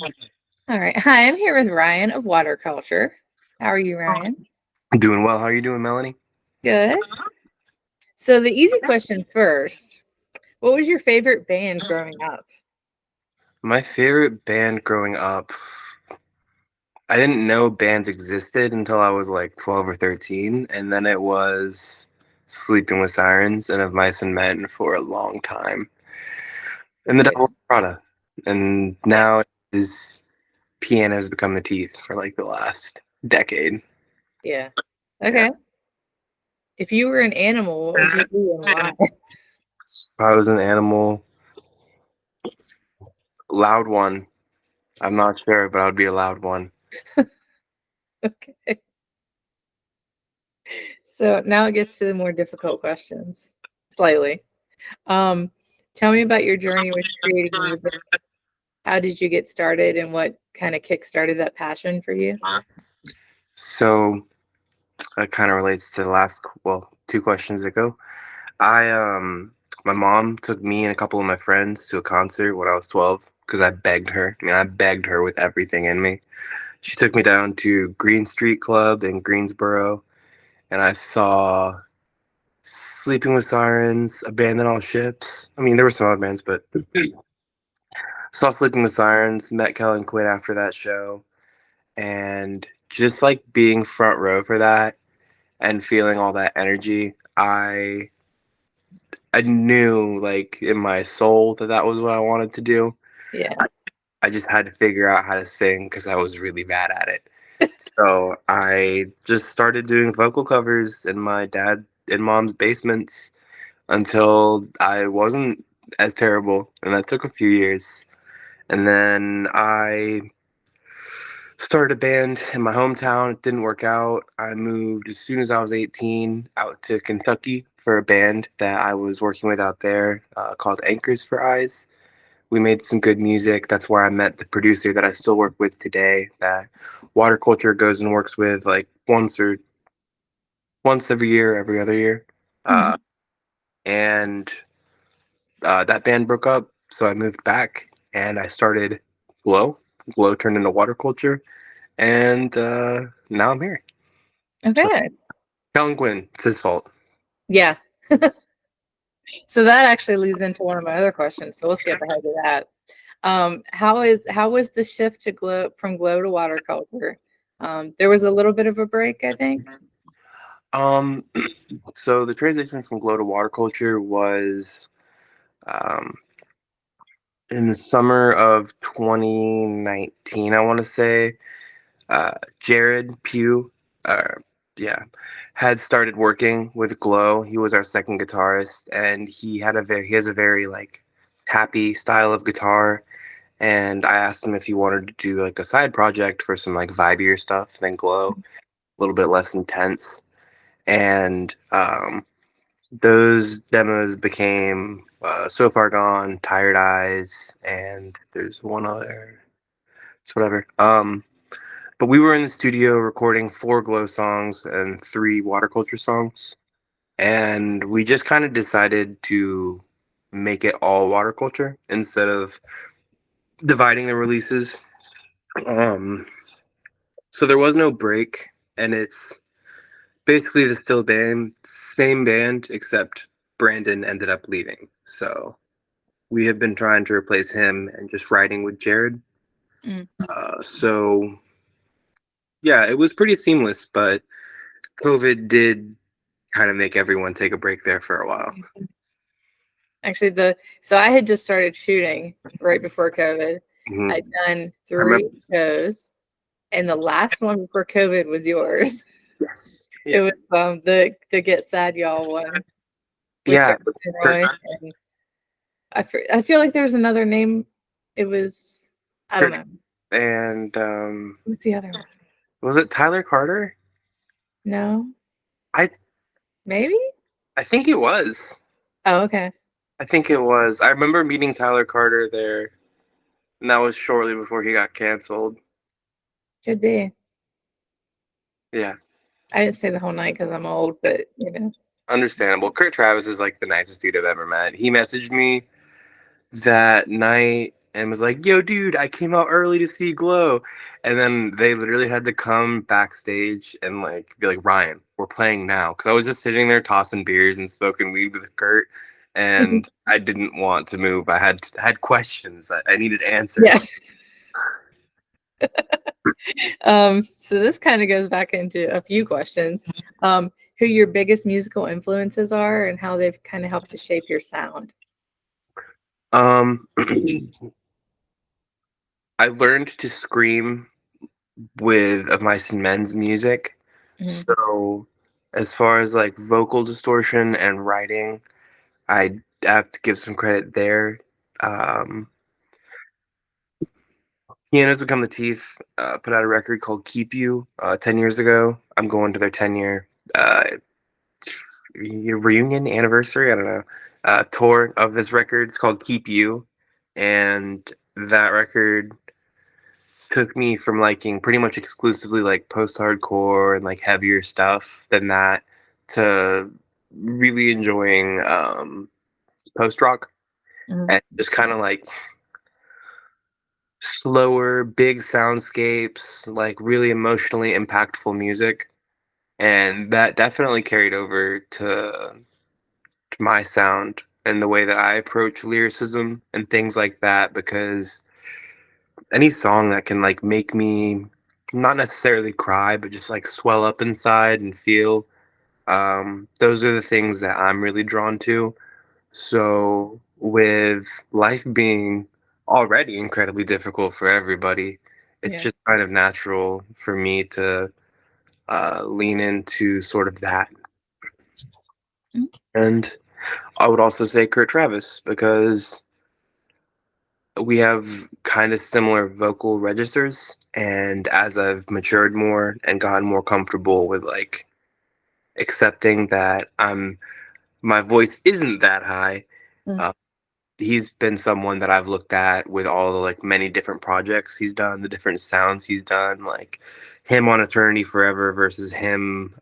All right. Hi, I'm here with Ryan of Waterculture. How are you, Ryan? I'm doing well. How are you doing, Melanie? Good. So, the easy question first. What was your favorite band growing up? My favorite band growing up, I didn't know bands existed until I was like 12 or 13, and then it was Sleeping with Sirens and Of Mice and Men for a long time. And the Nice. Devil's Prada. And Yeah. now it is Piano's Become the Teeth for like the last decade. Yeah. Yeah. Okay. If you were an animal, what would you be and why? If I was an animal, loud one. I'm not sure, but I would be a loud one. Okay. So, now it gets to the more difficult questions, slightly. Um, Tell me about your journey with creating music. How did you get started and what kind of kick-started that passion for you? So that kind of relates to the last, well, two questions ago. My mom took me and a couple of my friends to a concert when I was 12 because I begged her. I begged her with everything in me. She took me down to Green Street Club in Greensboro, and I saw Sleeping with Sirens, Abandon All Ships. I mean, there were some other bands, but saw Sleeping with Sirens, met Kellen Quinn after that show, and just like being front row for that and feeling all that energy, I knew like in my soul that that was what I wanted to do. Yeah. I just had to figure out how to sing because I was really bad at it. So I just started doing vocal covers in my dad and mom's basements until I wasn't as terrible, and that took a few years. And then I started a band in my hometown. It didn't work out. I moved as soon as I was 18 out to Kentucky for a band that I was working with out there called Anchors for Eyes. We made some good music. That's where I met the producer that I still work with today. That Water Culture goes and works with like once every year, every other year. Mhm. And that band broke up, so I moved back and I started Glow. Glow turned into Water Culture, and now I'm here. So Okay. Kellen Quinn, it's his fault. Yeah. So that actually leads into one of my other questions. So we'll skip ahead to that. How was the shift to glow to watercolor? There was a little bit of a break, I think. Um, so the transition from Glow to Water Culture was um, in the summer of 2019, I want to say. Jared Pugh, uh, yeah, had started working with Glow. He was our second guitarist, and he has a very like happy style of guitar. And I asked him if he wanted to do like a side project for some like vibier stuff than Glow, a little bit less intense. And those demos became So Far Gone, Tired Eyes, and there's one other. It's whatever. But we were in the studio recording 4 Glow songs and 3 Water Culture songs, and we just kind of decided to make it all Water Culture instead of dividing the releases. Um, so there was no break, and it's basically the still band, same band, except Brandon ended up leaving. So we have been trying to replace him and just writing with Jared. Mm. So yeah, it was pretty seamless, but COVID did kind of make everyone take a break there for a while. Actually, so I had just started shooting right before COVID. Mhm. I'd done I remember. 3 shows, and the last one before COVID was yours. Yes. It Yeah. was the Get Sad Y'all one with Yeah. Justin Kurt- Roy, and I feel like there's another name. It was, I don't Kurt- know. and What's the other one? was it Tyler Carter? No, I maybe. I think it was. Oh, okay. I think it was. I remember meeting Tyler Carter there, and that was shortly before he got canceled. Could be. Yeah. I didn't stay the whole night because I'm old, but Understandable. Kurt Travis is like the nicest dude I've ever met. He messaged me that night and was like, "Yo, dude, I came out early to see Glow," and then they literally had to come backstage and like be like, "Ryan, we're playing now," because I was just sitting there tossing beers and smoking weed with Kurt, and I didn't want to move. I had questions. I needed Yeah. answers. So this kind of goes back into a few questions. Who your biggest musical influences are and how they've kind of helped to shape your sound. Um, I learned to scream with of Mice and Men's music. Mhm. So as far as like vocal distortion and writing, I have to give some credit there. Um, Pianos Become the Teeth put out a record called Keep You 10 years ago. I'm going to their 10-year uh, reunion anniversary, I don't know, tour of this record. It's called Keep You. And that record took me from liking pretty much exclusively like post-hardcore and like heavier stuff than that to really enjoying post-rock Mhm. and just kind of like slower, big soundscapes, like really emotionally impactful music. And that definitely carried over to my sound and the way that I approach lyricism and things like that because any song that can like make me not necessarily cry but just like swell up inside and feel those are the things that I'm really drawn to. So with life being already incredibly difficult for everybody, it's Yeah. just kind of natural for me to lean into sort of that. Mhm. And I would also say Kurt Travis because we have kind of similar vocal registers. And as I've matured more and gotten more comfortable with like accepting that my voice isn't that high, Mm. uh, he's been someone that I've looked at with all the like many different projects he's done, the different sounds he's done, like him on Eternity Forever versus him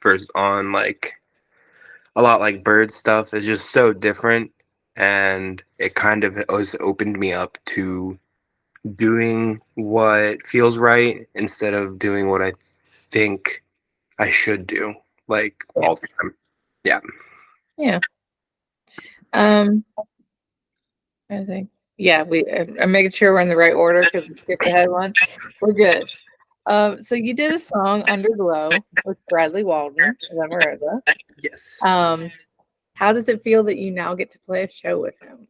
versus on like a lot like Bird stuff is just so different. And it kind of has opened me up to doing what feels right instead of doing what I think I should do, like Yeah. all the time. Yeah. Yeah. Um, I think. Yeah, I'm making sure we're in the right order because we skipped ahead one. We're good. So you did a song Underglow with Bradley Walden of Emarosa. Yes. Um, how does it feel that you now get to play a show with him?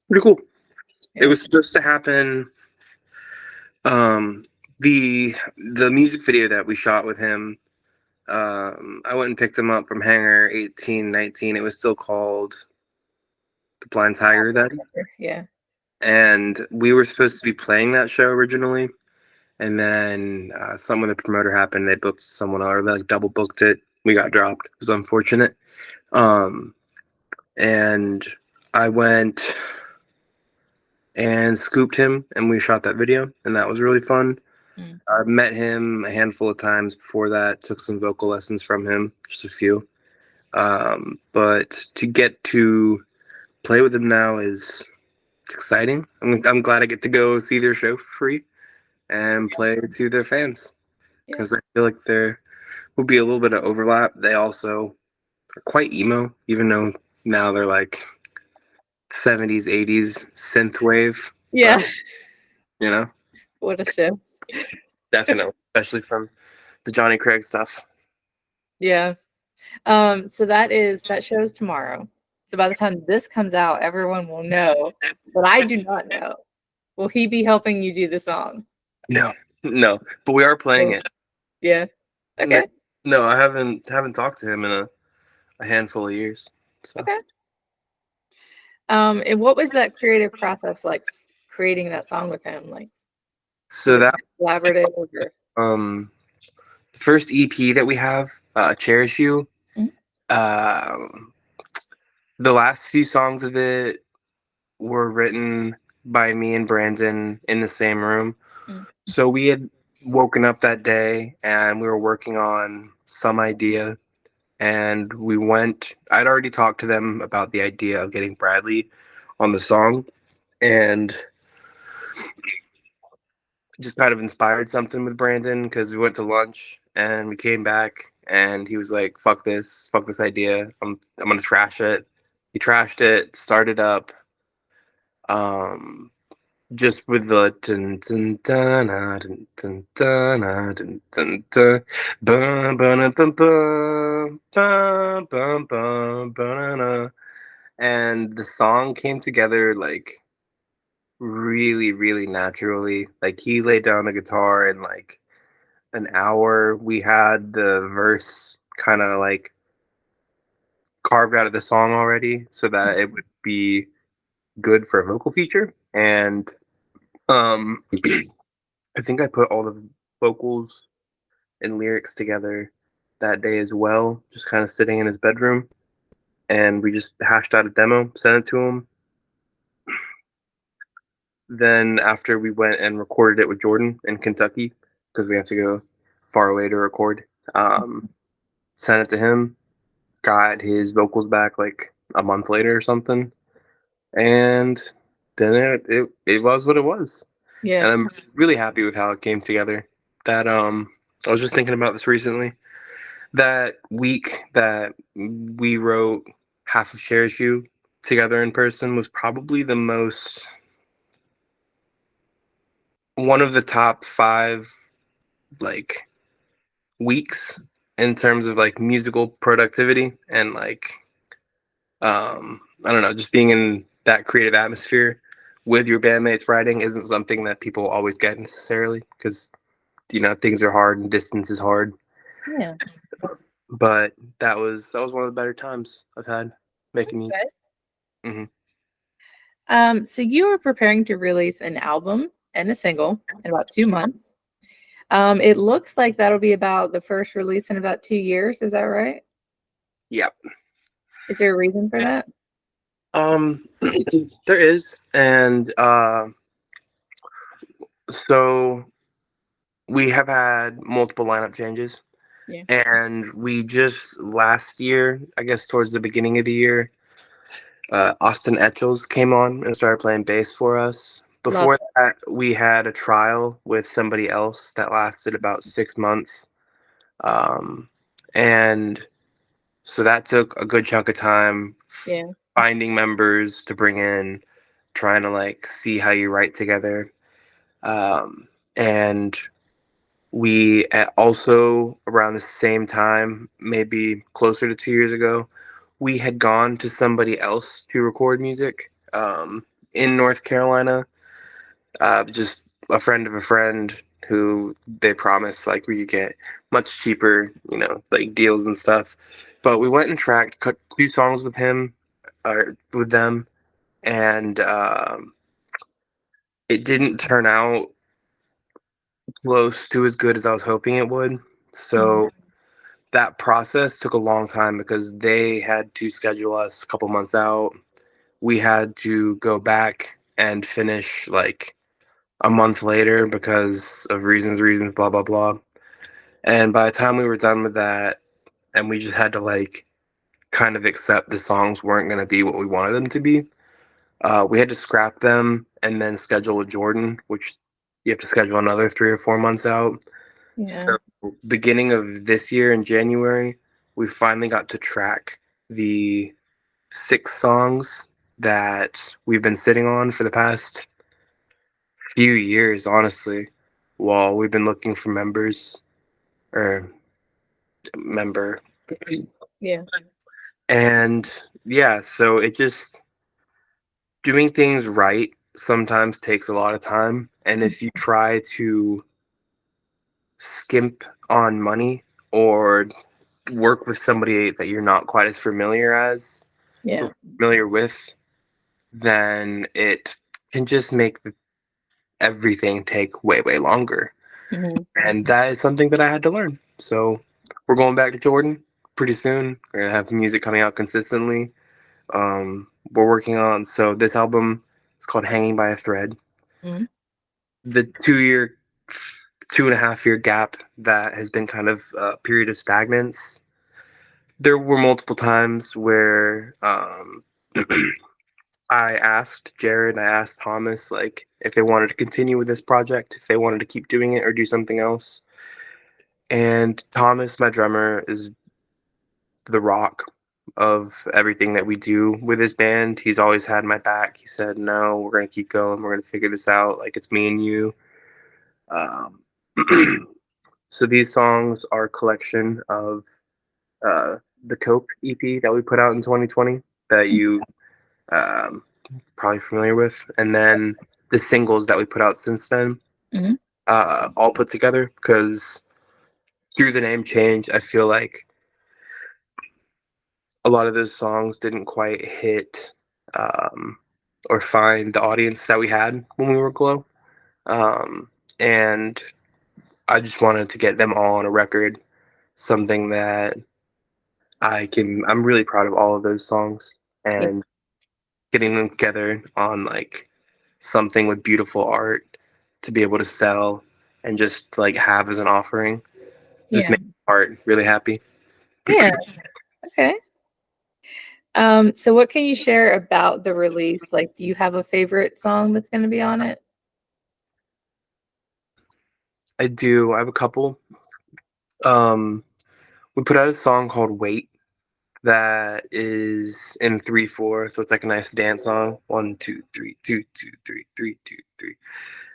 Pretty cool. It Yeah. was supposed to happen. Um, the music video that we shot with him, I went and picked him up from Hangar 1819. It was still called The Blind Tiger then. Yeah. And we were supposed to be playing that show originally. And then something with the promoter happened. They booked someone else, or they like double booked it. We got dropped. It was unfortunate. Um, and I went and scooped him, and we shot that video, and that was really fun. Mm. I met him a handful of times before that. Took some vocal lessons from him, just a few. But to get to play with him now is exciting. I'm glad I get to go see their show for free and play to their fans Yeah. because I feel like there will be a little bit of overlap. They also are quite emo, even though now they're like 70s, 80s synth wave. Yeah. But you know, What a show. definitely, especially from the Johnny Craig stuff. Yeah. So that show's tomorrow. So by the time this comes out, everyone will know, but I do not know. Will he be helping you do the song? No, no, but we are playing No. it. Yeah. No, Okay. no, I haven't talked to him in a handful of years. So, Okay. And what was that creative process like creating that song with him? Like, was so it that collaborative or? um the first EP that we have, Cherish You. Mhm. Um, the last few songs of it were written by me and Brandon in the same room. Mm. So we had woken up that day and we were working on some idea and we went I'd already talked to them about the idea of getting Bradley on the song and just kind of inspired something with Brandon because we went to lunch and we came back and he was like, fuck this idea. I'm gonna trash it." He trashed it, started up, um, just with the dun dun dun dun dun dun dun dun dun bum bum bum bum bum bum bum bum, and the song came together like really, really naturally. Like he laid down the guitar and like an hour. We had the verse kind of like carved out of the song already so that it would be good for a vocal feature. And um I think I put all the vocals and lyrics together that day as well, just kind of sitting in his bedroom. And we just hashed out a demo, sent it to him. Then after we went and recorded it with Jordan in Kentucky, because we have to go far away to record, sent it to him, got his vocals back like a month later or something, and then it was what it was. Yeah. And I'm really happy with how it came together. That I was just thinking about this recently. That week that we wrote half of Cherish You together in person was probably the most one of the top 5 like weeks in terms of like musical productivity and like I don't know, just being in that creative atmosphere with your bandmates writing isn't something that people always get necessarily because things are hard and distance is hard. Yeah. But that was one of the better times I've had making That's music. good. Hmm. So you are preparing to release an album and a single in about 2 months. It looks like that'll be about the first release in about 2 years. Is that right? Yeah. Is there a reason for that? Um, there is, and so we have had multiple lineup changes, Yeah. and we just last year, I guess towards the beginning of the year, Austin Etchels came on and started playing bass for us. Love Before it. that, we had a trial with somebody else that lasted about 6 months, um, and so that took a good chunk of time Yeah. finding members to bring in, trying to like see how you write together. And we also around the same time, maybe closer to 2 years ago, we had gone to somebody else to record music in North Carolina. Just a friend of a friend who they promised like we could get much cheaper, like deals and stuff. But we went and tracked, cut 2 songs with him, or with them, and it didn't turn out close to as good as I was hoping it would. Mhm. So that process took a long time because they had to schedule us a couple months out. We had to go back and finish like a month later because of reasons, blah, blah, blah. And by the time we were done with that, and we just had to like kind of accept the songs weren't going to be what we wanted them to be, we had to scrap them and then schedule with Jordan, which you have to schedule another 3 or 4 months out. Yeah. So, beginning of this year in January, we finally got to track the 6 songs that we've been sitting on for the past few years, honestly, while we've been looking for members or member. Yeah. And yeah, so it just doing things right sometimes takes a lot of time. And if you try to skimp on money or work with somebody that you're not quite as Yeah. familiar with, then it can just make everything take way, way longer. Mhm. And that is something that I had to learn. So we're going back to Jordan pretty soon. We're gonna have music coming out consistently. We're working on so this album is called Hanging by a Thread. Mhm. The 2 year, 2.5 year gap that has been kind of a period of stagnance. There were multiple times where I asked Jared, I asked Thomas, like, if they wanted to continue with this project, if they wanted to keep doing it or do something else. And Thomas, my drummer, is the rock of everything that we do with his band. He's always had my back. He said, "No, we're gonna keep going. We're gonna figure this out. Like it's me and you." Um, so these songs are a collection of uh, the Cope EP that we put out in 2020 that you um, probably familiar with, and then the singles that we put out since then, Mhm. all put together. Because through the name change, I feel like a lot of those songs didn't quite hit um, or find the audience that we had when we were Glow. Um, and I just wanted to get them all on a record, something that I'm really proud of all of those songs Yeah. and getting them together on like something with beautiful art to be able to sell and just like have as an offering just Yeah. make art really happy. Yeah. Okay. So what can you share about the release? Like, do you have a favorite song that's going to be on it? I do. I have a couple. Um, we put out a song called Wait that is in 3/4, so it's like a nice dance song. 1 2 3 2 2 3 3 2 3,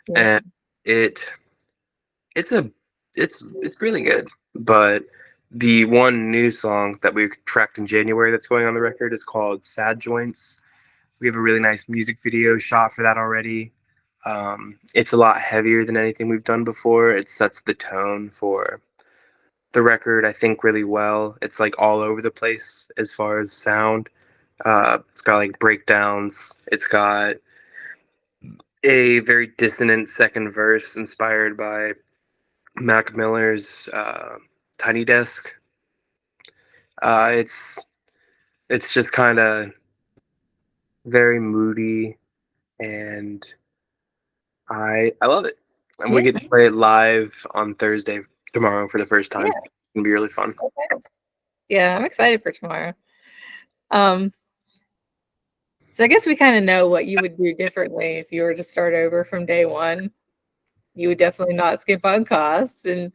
Yeah. and it it's a it's really good. But the one new song that we tracked in January that's going on the record is called Sad Joints. We have a really nice music video shot for that already. It's a lot heavier than anything we've done before. It sets the tone for the record, I think, really well. It's like all over the place as far as sound. It's got like breakdowns. It's got a very dissonant second verse inspired by Mac Miller's Tiny Desk. Uh, it's it's just kind of very moody, and I love it. And we Yeah. get to play it live on Thursday tomorrow for the first Yeah. time. It's gonna be really fun. Okay. Yeah, I'm excited for tomorrow. Um, so I guess we kind of know what you would do differently if you were to start over from day one. You would definitely not skip on costs and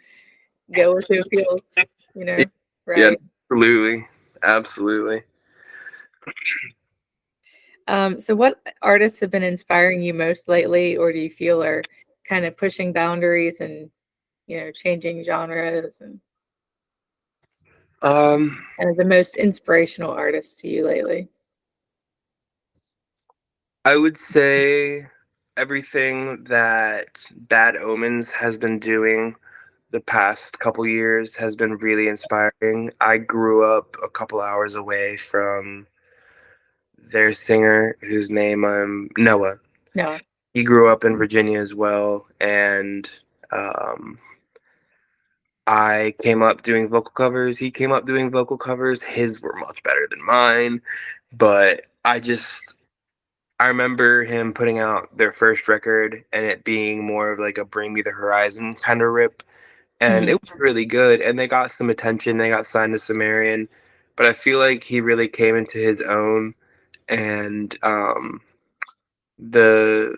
go with who feels, Yeah, right. absolutely, absolutely. So what artists have been inspiring you most lately, or do you feel are kind of pushing boundaries and, changing genres and Um, kind of the most inspirational artists to you lately? I would say everything that Bad Omens has been doing the past couple years has been really inspiring. I grew up a couple hours away from their singer, whose name I'm Noah. No. He grew up in Virginia as well, and um, I came up doing vocal covers. He came up doing vocal covers. His were much better than mine, but I remember him putting out their first record and it being more of like a Bring Me the Horizon kind of rip. And Mhm. it was really good. And they got some attention. They got signed to Sumerian. But I feel like he really came into his own. And the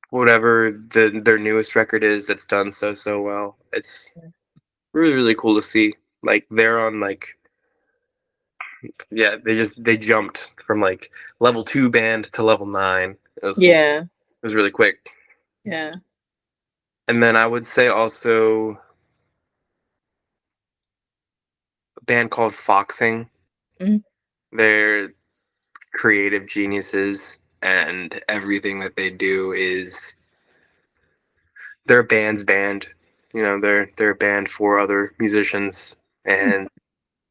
whatever their newest record is that's done so well. It's really, really cool to see. Like they're on like yeah, they jumped from like level 2 band to level 9. It Yeah. was really quick. Yeah. And then I would say also a band called Foxing. Mhm. They're creative geniuses, and everything that they do is they're a band's band. You know, they're a band for other musicians, and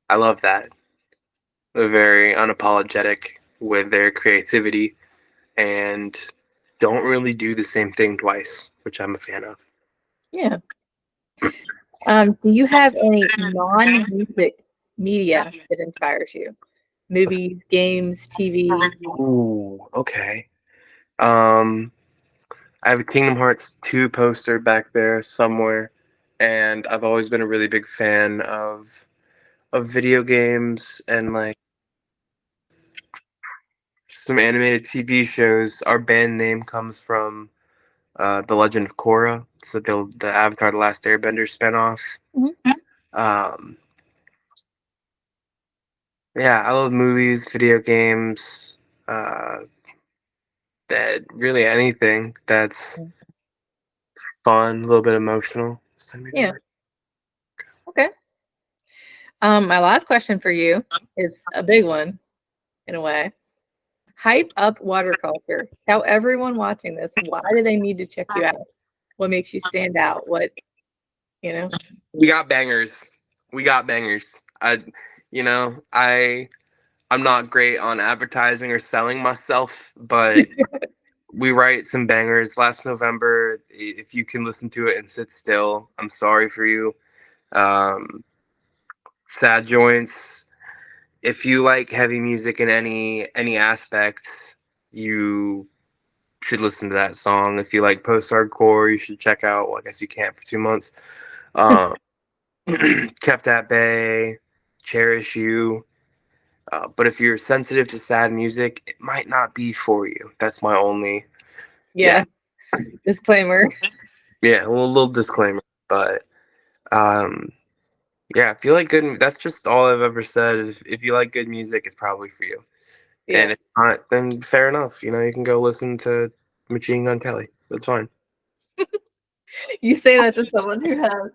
I love that. They're very unapologetic with their creativity and don't really do the same thing twice, which I'm a fan of. Yeah. Do you have any non-music media that inspires you? Movies, games, TV? Ooh, okay. Um, I have a Kingdom Hearts 2 poster back there somewhere, and I've always been a really big fan of video games and like some animated TV shows. Our band name comes from The Legend of Korra. So the Avatar: The Last Airbender spinoffs. Mhm. Um, yeah, I love movies, video games, uh, that really anything that's fun, a little bit emotional. Send me Yeah. there. Okay. My last question for you is a big one in a way. Hype up water culture. Tell everyone watching this why do they need to check you out? What makes you stand out? What, you know? We got bangers. We got bangers. You know, I'm not great on advertising or selling myself, but we write some bangers. Last November, if you can listen to it and sit still, I'm sorry for you. Um, Sad joints. If you like heavy music in any aspect, you should listen to that song. If you like post hardcore, you should check out. Well, I guess you can't for 2 months. Um, Kept at Bay, Cherish You. But if you're sensitive to sad music, it might not be for you. That's my only, yeah, Yeah. Disclaimer. yeah, a little disclaimer. But um, yeah, if you like good, that's just all I've ever said. If you like good music, it's probably for you. And Yeah. if not, then fair enough. You know, you can go listen to Machine Gun Kelly. That's fine. You say that to someone who has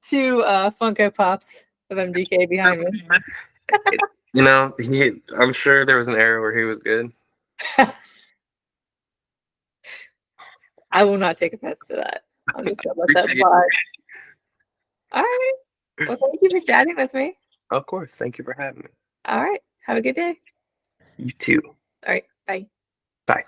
two Funko Pops of MDK behind me. You know, I'm sure there was an era where he was good. I will not take offense to that. I'm just gonna let that Appreciate slide. All right. Well, thank you for chatting with me. Of course. Thank you for having me. All right. Have a good day. You too. All right. Bye. Bye.